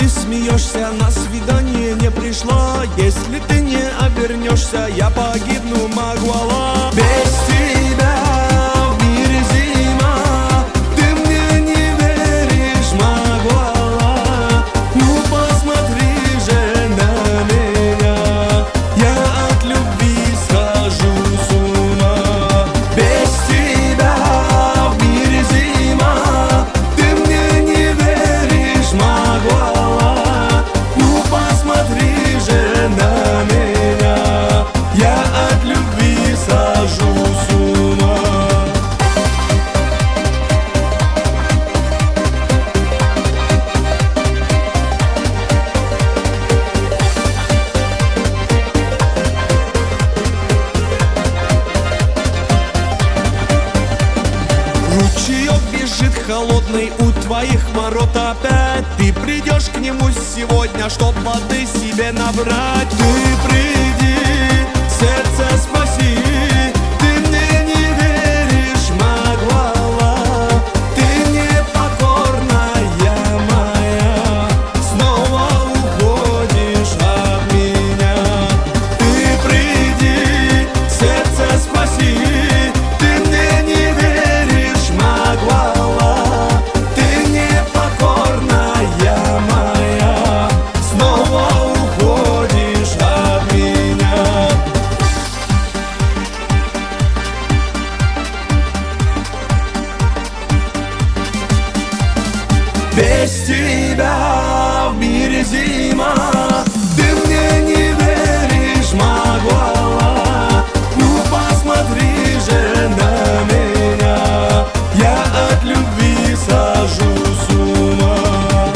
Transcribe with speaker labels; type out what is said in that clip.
Speaker 1: ты смеешься, на свидание не пришла. Если ты не обернешься, я погибну, Магуала. Без тебя в мире зима, ты мне не веришь, Магуала. Ну посмотри же на меня, я от любви схожу с ума. Без тебя в мире зима, ты мне не веришь, Магуала. Ну посмотри же на меня, я от любви схожу с ума. Ручеек бежит холодный у твоих ворот опять. Ты придешь к нему сегодня, чтоб воды себе набрать. Ты приди, сердце спаси, ты мне не веришь, Магуала. Ты непокорная моя, снова уходишь от меня. Ты приди, сердце спаси, ты мне не веришь, Магуала. Ты непокорная моя, снова уходишь от меня. Без тебя в мире зима,